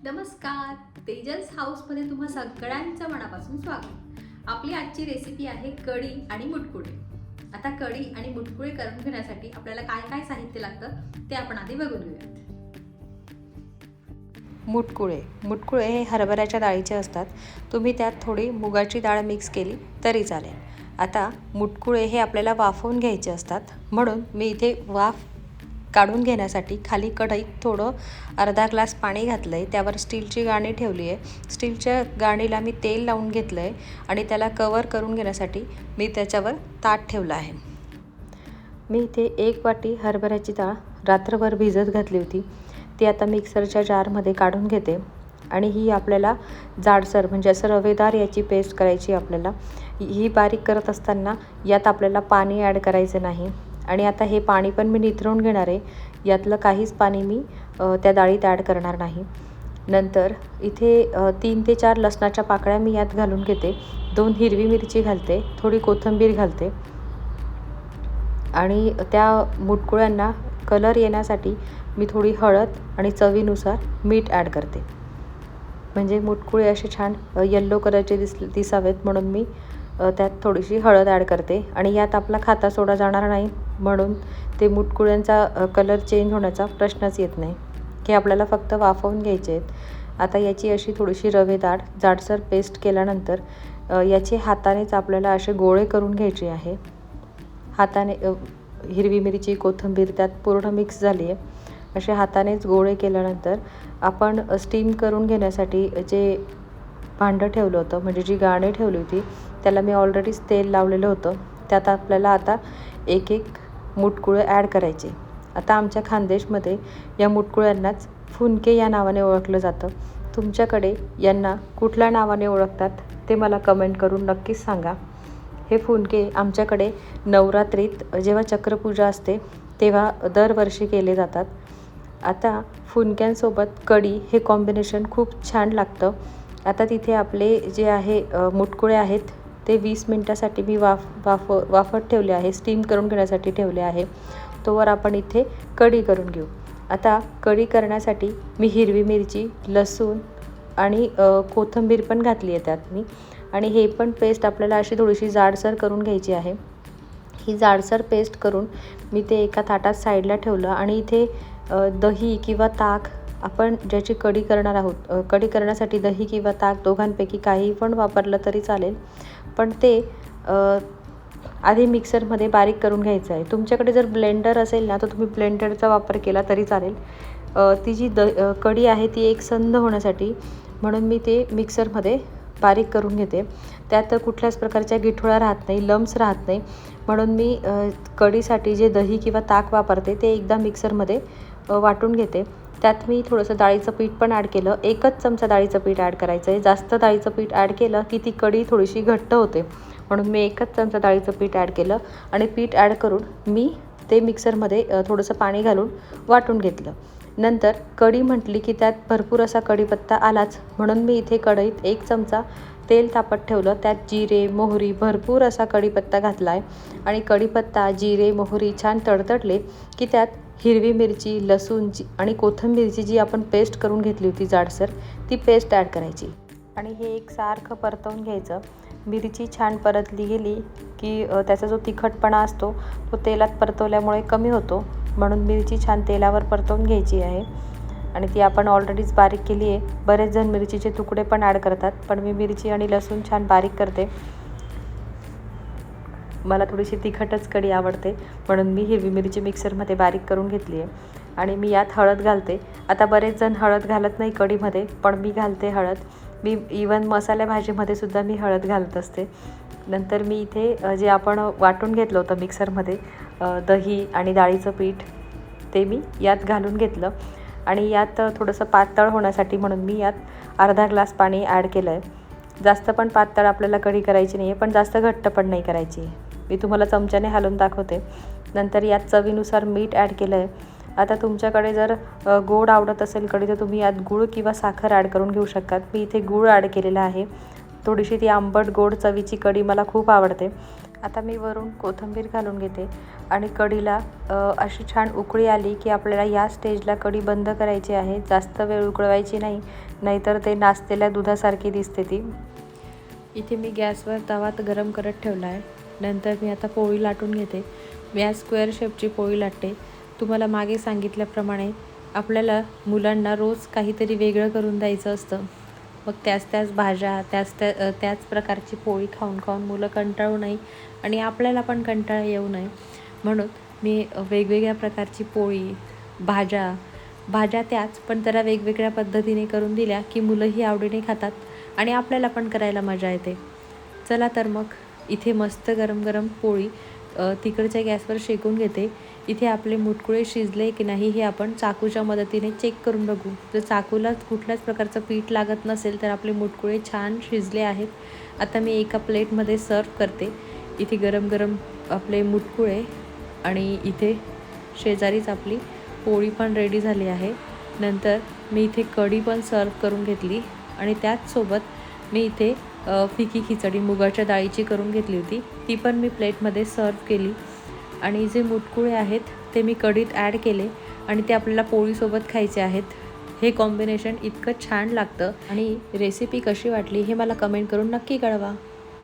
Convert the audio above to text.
नमस्कार, तेजस हाऊसमध्ये तुम्हा सगळ्यांचं मनापासून स्वागत. आपली आजची रेसिपी आहे कढी आणि मुटकुळे. आता कढी आणि मुटकुळे करून घेण्यासाठी आपल्याला काय काय साहित्य लागतं ते आपण आधी बघून घेऊयात. मुटकुळे हे हरभऱ्याच्या डाळीचे असतात. तुम्ही त्यात थोडी मुगाची डाळ मिक्स केली तरी चालेल. आता मुटकुळे हे आपल्याला वाफवून घ्यायचे असतात, म्हणून मी इथे वाफ काढून घेण्यासाठी खाली कढईत थोडं अर्धा ग्लास पाणी घातलं आहे. त्यावर स्टीलची गाणी ठेवली आहे. स्टीलच्या गाणीला मी तेल लावून घेतलं आहे आणि त्याला कवर करून घेण्यासाठी मी त्याच्यावर ताट ठेवलं आहे. मी इथे 1 वाटी हरभऱ्याची डाळ रात्रभर भिजत घातली होती. ती आता मिक्सरच्या जारमध्ये काढून घेते आणि ही आपल्याला जाडसर म्हणजे असं रवेदार याची पेस्ट करायची. आपल्याला ही बारीक करत असताना यात आपल्याला पाणी ॲड करायचं नाही. आणि आता हे पाणी पण मी निथळून घेणार आहे. यातलं काहीच पाणी मी त्या डाळीत ॲड करणार नाही. नंतर इथे 3 ते 4 लसणाच्या पाकळ्या मी यात घालून घेते. 2 हिरवी मिरची घालते, थोडी कोथिंबीर घालते आणि त्या मुटकुळ्यांना कलर येण्यासाठी मी थोडी हळद आणि चवीनुसार मीठ ॲड करते. म्हणजे मुटकुळे असे छान येल्लो कलरचे दिसावेत म्हणून मी त्यात थोडीशी हळद ॲड करते. आणि यात आपला खाता सोडा जाणार नाही, म्हणून ते मुटकुळ्यांचा कलर चेंज होण्याचा प्रश्नच येत नाही. हे आपल्याला फक्त वाफवून घ्यायचे आहेत. आता याची अशी थोडीशी रवेदार जाडसर पेस्ट केल्यानंतर याचे हातानेच आपल्याला असे गोळे करून घ्यायचे आहे. हाताने हिरवी मिरची कोथिंबीर त्यात पूर्ण मिक्स झाली आहे. असे हातानेच गोळे केल्यानंतर आपण स्टीम करून घेण्यासाठी जे भांडं ठेवलं होतं, म्हणजे जी गाणी ठेवली होती, त्याला मी ऑलरेडीच तेल लावलेलं होतं. त्यात आपल्याला आता एक एक मुटकुळे ॲड करायचे. आता आमच्या खानदेशमध्ये या मुटकुळ्यांनाच फुनके या नावाने ओळखलं जातं. तुमच्याकडे यांना कुठल्या नावाने ओळखतात ते मला कमेंट करून नक्कीच सांगा. हे फुनके आमच्याकडे नवरात्रीत जेव्हा चक्रपूजा असते तेव्हा दरवर्षी केले जातात. आता फुनक्यांसोबत कढी हे कॉम्बिनेशन खूप छान लागतं. आता तिथे आपले जे आहे मुटकुळे आहेत ते 20 मिनटासाठी मी वाफत ठेवले आहे, स्टीम करून घेण्यासाठी ठेवले आहे. तोवर आपण इथे कढी करून घेऊ. आता कढी करण्यासाठी मी हिरवी मिरची, लसूण आणि कोथिंबीर पण घातली आहे त्यात मी. आणि हे पण पेस्ट आपल्याला अशी थोडीशी जाडसर करून घ्यायची आहे. ही जाडसर पेस्ट करून मी ते एका ताटात साईडला ठेवलं. आणि इथे दही किंवा ताक, आपण ज्याची कढी करणार आहोत, कढी करण्यासाठी दही किंवा ताक दोघांपैकी काहीही पण वापरलं तरी चालेल, पण ते आधी मिक्सरमध्ये बारीक करून घ्यायचं आहे. तुमच्याकडे जर ब्लेंडर असेल ना तर तुम्ही ब्लेंडरचा वापर केला तरी चालेल. ती जी कढी आहे ती एकसंध होण्यासाठी म्हणून मी ते मिक्सरमध्ये बारीक करून घेते. त्यात कुठल्याच प्रकारच्या गिठोळ्या राहत नाही, लम्स राहत नाही, म्हणून मी कढीसाठी जे दही किंवा ताक वापरते ते एकदा मिक्सरमध्ये वाटून घेते. त्यात मी थोडंसं डाळीचं पीठ पण ॲड केलं. 1च चमचा डाळीचं पीठ ॲड करायचं आहे. जास्त डाळीचं पीठ ॲड केलं की ती कढी थोडीशी घट्ट होते, म्हणून मी 1च चमचा डाळीचं पीठ ॲड केलं. आणि पीठ ॲड करून मी ते मिक्सरमध्ये थोडंसं पाणी घालून वाटून घेतलं. नंतर कढी म्हटली की त्यात भरपूर असा कढीपत्ता आलाच, म्हणून मी इथे कढईत 1 चमचा तेल तापत ठेवलं. त्यात जिरे, मोहरी, भरपूर असा कढीपत्ता घातला आहे. आणि कढीपत्ता, जिरे, मोहरी छान तडतडले की त्यात हिरवी मिरची, लसूण आणि कोथिंबीरची जी आपण पेस्ट करून घेतली होती जाडसर, ती पेस्ट ॲड करायची. आणि हे एकसारखं परतवून घ्यायचं. मिरची छान परतली गेली की त्याचा जो तिखटपणा असतो तो तेलात परतवल्यामुळे कमी होतो, म्हणून मिरची छान तेलावर परतवून घ्यायची आहे. आणि ती आपण ऑलरेडीच बारीक केली आहे. बरेच जण मिरचीचे तुकडे पण ॲड करतात, पण मी मिरची आणि लसूण छान बारीक करते. मला थोडीशी तिखटच कढी आवडते, म्हणून मी हिरवी मिरची मिक्सरमध्ये बारीक करून घेतली आहे. आणि मी यात हळद घालते. आता बरेच जण हळद घालत नाही कढीमध्ये, पण मी घालते हळद. मी इवन मसाल्या भाजीमध्ये सुद्धा मी हळद घालत असते. नंतर मी इथे जे आपण वाटून घेतलं होतं मिक्सरमध्ये दही आणि डाळीचं पीठ, ते मी यात घालून घेतलं. आणि यात थोडंसं पातळ होण्यासाठी म्हणून मी यात अर्धा ग्लास पाणी ॲड केलं आहे. जास्त पण पातळ आपल्याला कढी करायची नाही आहे, पण जास्त घट्ट पण नाही करायची आहे. मी तुम्हाला चमच्याने हलवून दाखवते. नंतर यात चवीनुसार मीठ ॲड केलं आहे. आता तुमच्याकडे जर गोड आवडत असेल कढी तर तुम्ही यात गूळ किंवा साखर ॲड करून घेऊ शकतात. मी इथे गूळ ॲड केलेला आहे. थोडीशी ती आंबट गोड चवीची कढी मला खूप आवडते. आता मी वरून कोथिंबीर घालून घेते आणि कढीला अशी छान उकळी आली की आपल्याला या स्टेजला कढी बंद करायची आहे. जास्त वेळ उकळवायची नाही, नाहीतर ते नासलेल्या दुधासारखी दिसते ती. इथे मी गॅसवर तवा गरम करत ठेवला आहे. नंतर मी आता पोळी लाटून घेते. मी आज स्क्वेअर शेपची पोळी लाटते. तुम्हाला मागे सांगितल्याप्रमाणे आपल्याला मुलांना रोज काहीतरी वेगळं करून द्यायचं असतं. मग त्याच भाज्या त्याच प्रकारची पोळी खाऊन खाऊन मुलं कंटाळू नये आणि आपल्याला पण कंटाळा येऊ नये म्हणून मी वेगवेगळ्या प्रकारची पोळी, भाज्या त्याच पण त्याला वेगवेगळ्या पद्धतीने करून दिल्या की मुलंही आवडीने खातात आणि आपल्याला पण करायला मजा येते. चला तर मग इथे मस्त गरम गरम पोळी तिकडच्या गॅसवर शेकून घेते. इथे आपले मुटकुळे शिजले की नाही हे आपण चाकूच्या मदतीने चेक करून बघू. जर चाकूला कुठल्याच प्रकारचं पीठ लागत नसेल तर आपले मुटकुळे छान शिजले आहेत. आता मी एका प्लेटमध्ये सर्व करते. इथे गरम गरम आपले मुटकुळे आणि इथे शेजारीच आपली पोळी पण रेडी झाली आहे. नंतर मी इथे कढी पण सर्व करून घेतली आणि त्याचसोबत मी इथे फिकी खिचडी मुगाच्या डाळीची करून घेतली होती. ती पण मी प्लेटमध्ये सर्व केली आणि जे मुटकुळे आहेत ते मी कढीत ॲड केले आणि ते आपल्याला पोळीसोबत खायचे आहेत. हे कॉम्बिनेशन इतकं छान लागतं आणि रेसिपी कशी वाटली हे मला कमेंट करून नक्की कळवा.